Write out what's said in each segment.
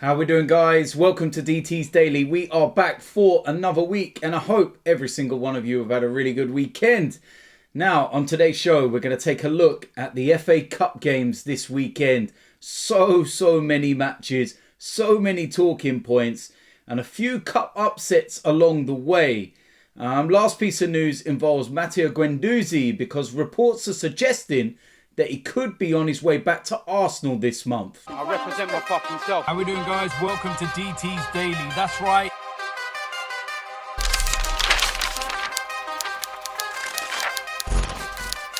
How we doing, guys? Welcome to DT's Daily. We are back for another week and I hope every single one of you have had a really good weekend. Now, on today's show, we're going to take a look at the FA Cup games this weekend. So many matches, so many talking points and a few cup upsets along the way. Last piece of news involves Matteo Guendouzi because reports are suggesting that he could be on his way back to Arsenal this month. I represent my fucking self. How we doing, guys? Welcome to DT's Daily. That's right.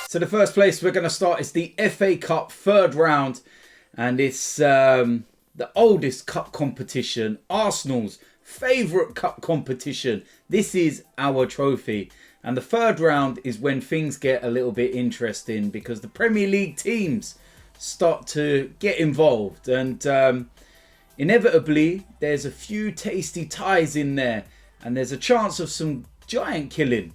So the first place we're going to start is the FA Cup third round. And it's the oldest cup competition, Arsenal's favourite cup competition. This is our trophy. And the third round is when things get a little bit interesting because the Premier League teams start to get involved. And inevitably, there's a few tasty ties in there. And there's a chance of some giant killing.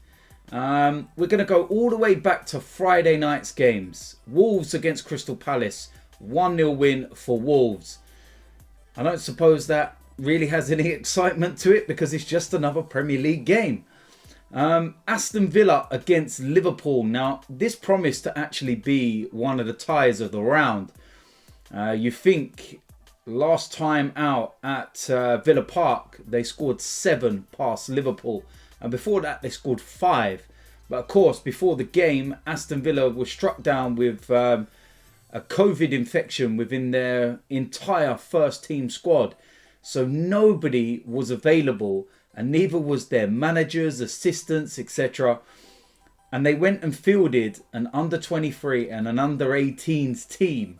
We're going to go all the way back to Friday night's games. Wolves against Crystal Palace. 1-0 win for Wolves. I don't suppose that really has any excitement to it because it's just another Premier League game. Aston Villa against Liverpool. Now, this promised to actually be one of the ties of the round. You think last time out at Villa Park, they scored 7 past Liverpool. And before that, they scored 5. But of course, before the game, Aston Villa was struck down with a COVID infection within their entire first team squad. So nobody was available. And neither was their managers, assistants, etc. And they went and fielded an under-23 and an under-18s team.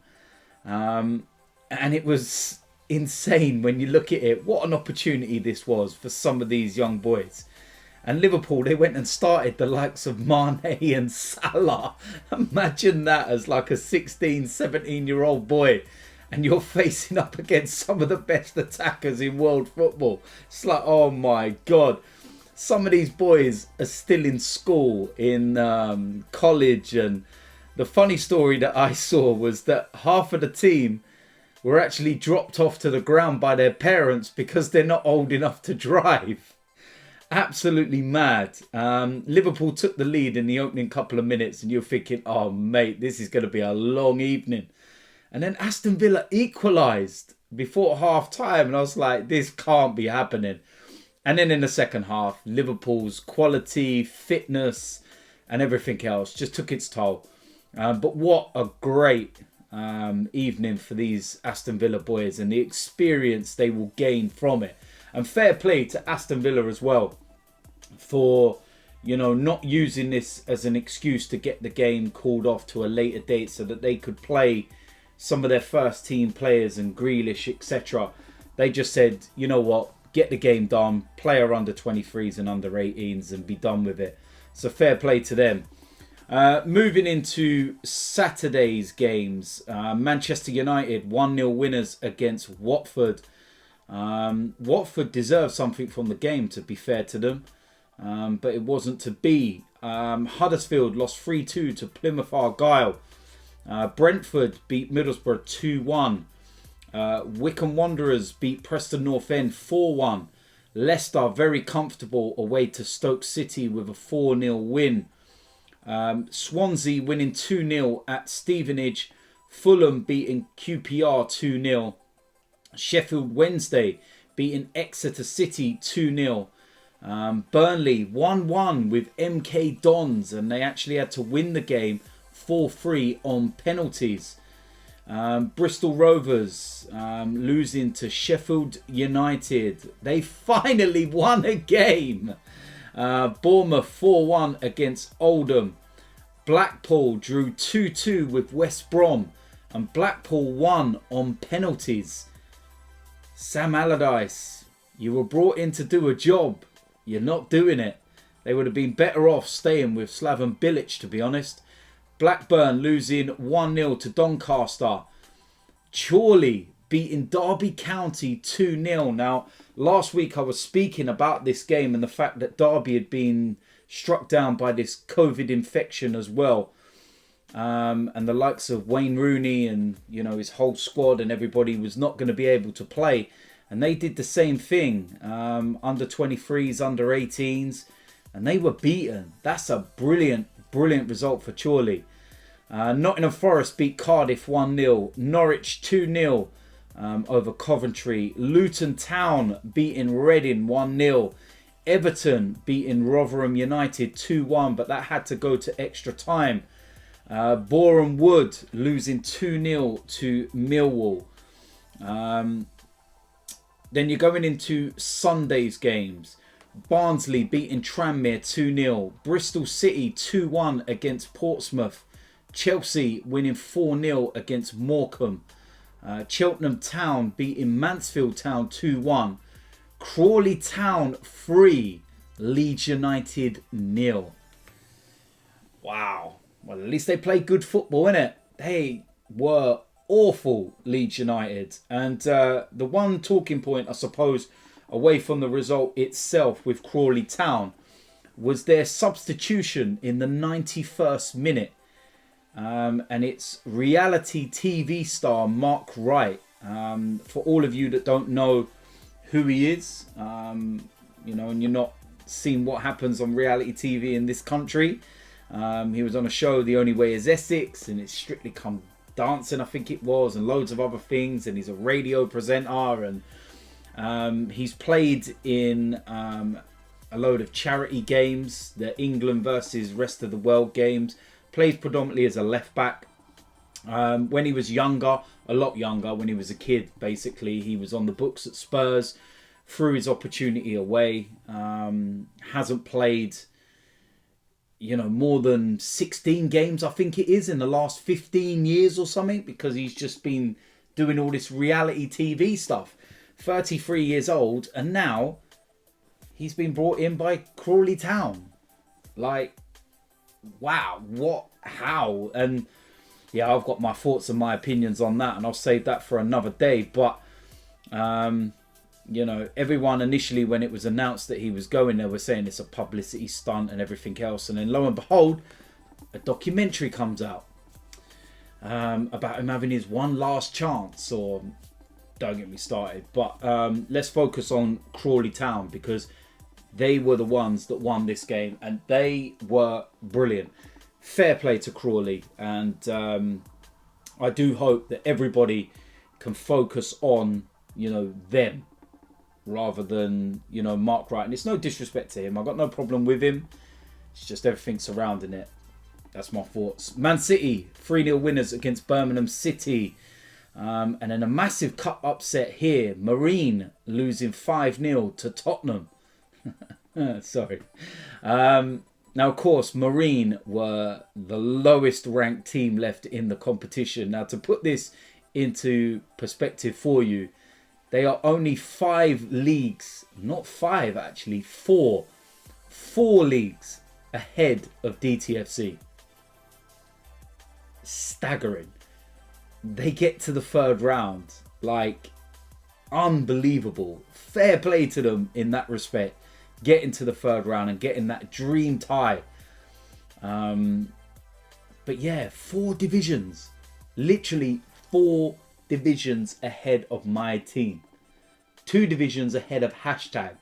And it was insane when you look at it. What an opportunity this was for some of these young boys. And Liverpool, they went and started the likes of Mane and Salah. Imagine that as like a 16, 17-year-old boy. And you're facing up against some of the best attackers in world football. It's like, oh my God. Some of these boys are still in school, in college. And the funny story that I saw was that half of the team were actually dropped off to the ground by their parents because they're not old enough to drive. Absolutely mad. Liverpool took the lead in the opening couple of minutes and you're thinking, oh mate, this is going to be a long evening. And then Aston Villa equalised before half time. And I was like, this can't be happening. And then in the second half, Liverpool's quality, fitness and everything else just took its toll. But what a great evening for these Aston Villa boys and the experience they will gain from it. And fair play to Aston Villa as well for, you know, not using this as an excuse to get the game called off to a later date so that they could play some of their first team players and Grealish, etc. They just said, you know what, get the game done, play our under 23s and under 18s and be done with it. So fair play to them. Moving into Saturday's games, Manchester United 1-0 winners against Watford. Watford deserved something from the game, to be fair to them, but it wasn't to be. Huddersfield lost 3-2 to Plymouth Argyle. Brentford beat Middlesbrough 2-1. Wycombe Wanderers beat Preston North End 4-1. Leicester very comfortable away to Stoke City with a 4-0 win. Swansea winning 2-0 at Stevenage. Fulham beating QPR 2-0. Sheffield Wednesday beating Exeter City 2-0. Burnley 1-1 with MK Dons and they actually had to win the game 4-3 on penalties. Bristol Rovers losing to Sheffield United. They finally won a game. Bournemouth 4-1 against Oldham. Blackpool drew 2-2 with West Brom. And Blackpool won on penalties. Sam Allardyce, you were brought in to do a job. You're not doing it. They would have been better off staying with Slaven Bilic, to be honest. Blackburn losing 1-0 to Doncaster. Chorley beating Derby County 2-0. Now, last week I was speaking about this game and the fact that Derby had been struck down by this COVID infection as well. and the likes of Wayne Rooney and, you know, his whole squad and everybody was not going to be able to play. And they did the same thing, under 23s, under 18s, and they were beaten. That's a brilliant, brilliant result for Chorley. Nottingham Forest beat Cardiff 1-0. Norwich 2-0 over Coventry. Luton Town beating Reading 1-0. Everton beating Rotherham United 2-1, but that had to go to extra time. Boreham Wood losing 2-0 to Millwall. Then you're going into Sunday's games. Barnsley beating Tranmere 2-0. Bristol City 2-1 against Portsmouth. Chelsea winning 4-0 against Morecambe. Cheltenham Town beating Mansfield Town 2-1. Crawley Town 3. Leeds United 0. Wow. Well, at least they played good football, innit? They were awful, Leeds United. And the one talking point, I suppose, away from the result itself with Crawley Town was their substitution in the 91st minute. And it's reality TV star Mark Wright. For all of you that don't know who he is, you know, and you're not seeing what happens on reality TV in this country. He was on a show, The Only Way is Essex, and it's Strictly Come Dancing, I think it was, and loads of other things. And he's a radio presenter, and he's played in a load of charity games, the England versus rest of the world games. Plays predominantly as a left back. When he was younger, a lot younger, when he was a kid, basically, he was on the books at Spurs, threw his opportunity away. Hasn't played, you know, more than 16 games, I think it is, in the last 15 years or something, because he's just been doing all this reality TV stuff. 33 years old, and now he's been brought in by Crawley Town. Like, wow, what, how? And yeah, I've got my thoughts and my opinions on that, and I'll save that for another day. But you know, everyone initially, when it was announced that he was going, they were saying it's a publicity stunt and everything else. And then lo and behold, a documentary comes out about him having his one last chance. Or don't get me started. But let's focus on Crawley Town, because they were the ones that won this game, and they were brilliant. Fair play to Crawley, and I do hope that everybody can focus on, you know, them, rather than, you know, Mark Wright. And it's no disrespect to him. I've got no problem with him. It's just everything surrounding it. That's my thoughts. Man City, 3-0 winners against Birmingham City. And then a massive cup upset here. Marine losing 5-0 to Tottenham. Sorry. Now, of course, Marine were the lowest ranked team left in the competition. Now, to put this into perspective for you, they are only 5 leagues, not 5 actually, 4 leagues ahead of DTFC. Staggering. They get to the third round. Like, unbelievable. Fair play to them in that respect. Getting to the third round and getting that dream tie. But yeah, 4 divisions. Literally 4 divisions ahead of my team. 2 divisions ahead of hashtag.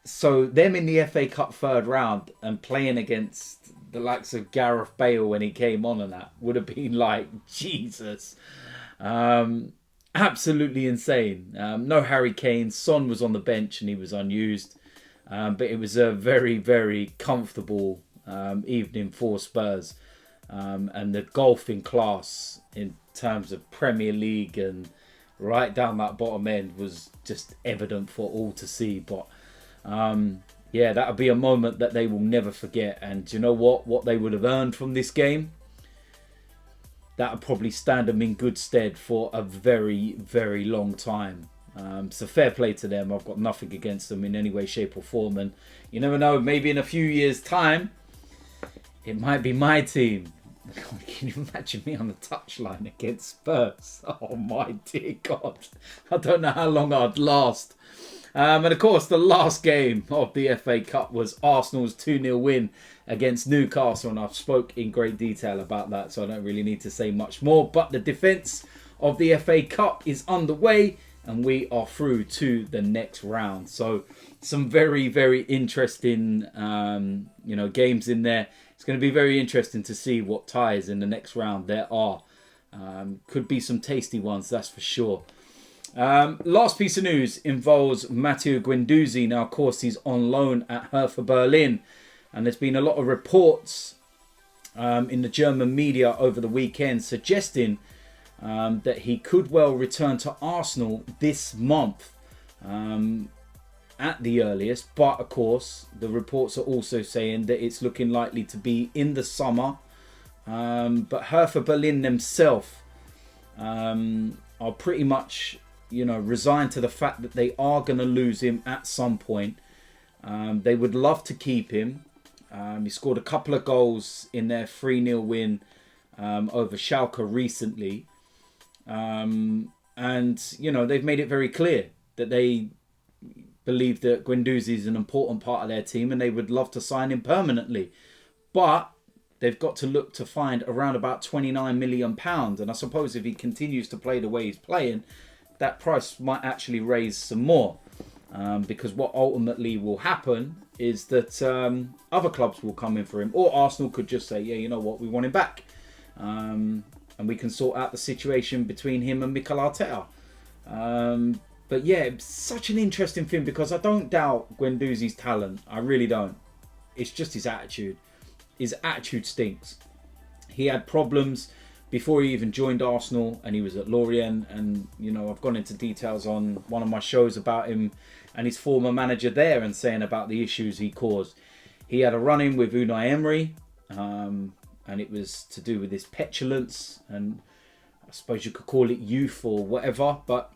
So them in the FA Cup third round and playing against the likes of Gareth Bale when he came on, and that would have been like, Jesus. Absolutely insane. No Harry Kane. Son was on the bench and he was unused. But it was a very, very comfortable evening for Spurs. And the golfing class in terms of Premier League and right down that bottom end was just evident for all to see. But yeah, that'll be a moment that they will never forget. And do you know what they would have earned from this game? That'll probably stand them in good stead for a very, very long time. So fair play to them. I've got nothing against them in any way, shape or form. And you never know, maybe in a few years' time, it might be my team. Can you imagine me on the touchline against Spurs? Oh my dear God. I don't know how long I'd last. And of course, the last game of the FA Cup was Arsenal's 2-0 win against Newcastle. And I've spoke in great detail about that, so I don't really need to say much more. But the defence of the FA Cup is underway, and we are through to the next round. So some very, very interesting, games in there. It's going to be very interesting to see what ties in the next round there are. Could be some tasty ones, that's for sure. Last piece of news involves Matteo Guendouzi. Now, of course, he's on loan at Hertha Berlin. And there's been a lot of reports in the German media over the weekend suggesting that he could well return to Arsenal this month at the earliest. But, of course, the reports are also saying that it's looking likely to be in the summer. But Hertha Berlin themselves are pretty much, resigned to the fact that they are going to lose him at some point. They would love to keep him. He scored a couple of goals in their 3-0 win over Schalke recently. And, they've made it very clear that they believe that Guendouzi is an important part of their team and they would love to sign him permanently. But they've got to look to find around about £29 million. And I suppose if he continues to play the way he's playing, that price might actually raise some more. Because what ultimately will happen is that other clubs will come in for him. Or Arsenal could just say, yeah, you know what, we want him back. And we can sort out the situation between him and Mikel Arteta. But yeah, it's such an interesting thing because I don't doubt Guendouzi's talent. I really don't. It's just his attitude. His attitude stinks. He had problems before he even joined Arsenal and he was at Lorient. And, I've gone into details on one of my shows about him and his former manager there and saying about the issues he caused. He had a run-in with Unai Emery and it was to do with his petulance and I suppose you could call it youth or whatever. But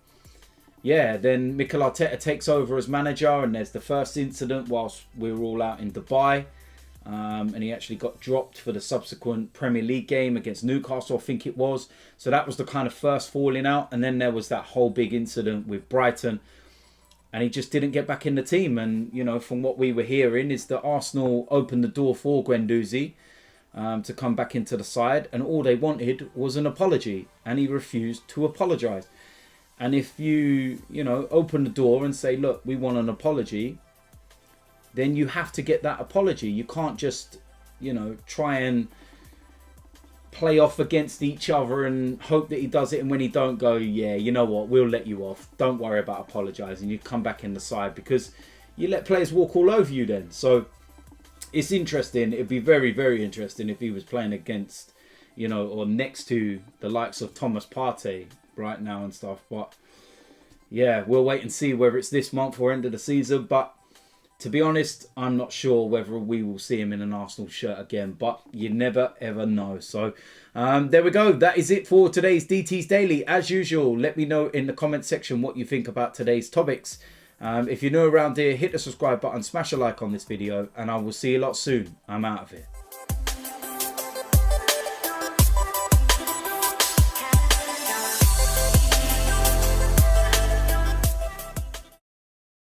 yeah, then Mikel Arteta takes over as manager and there's the first incident whilst we were all out in Dubai. And he actually got dropped for the subsequent Premier League game against Newcastle, I think it was. So that was the kind of first falling out. And then there was that whole big incident with Brighton. And he just didn't get back in the team. And, from what we were hearing is that Arsenal opened the door for Guendouzi to come back into the side. And all they wanted was an apology. And he refused to apologise. And if you, open the door and say, look, we want an apology, then you have to get that apology. You can't just, try and play off against each other and hope that he does it. And when he don't go, yeah, you know what, we'll let you off. Don't worry about apologising. You come back in the side because you let players walk all over you then. So it's interesting. It'd be very, very interesting if he was playing against, or next to the likes of Thomas Partey right now and stuff. But yeah, we'll wait and see whether it's this month or end of the season. But to be honest, I'm not sure whether we will see him in an Arsenal shirt again, but you never ever know. So there we go. That is it for today's DT's Daily. As usual, let me know in the comment section what you think about today's topics. If you're new around here, hit the subscribe button, smash a like on this video, and I will see you a lot soon. I'm out of here.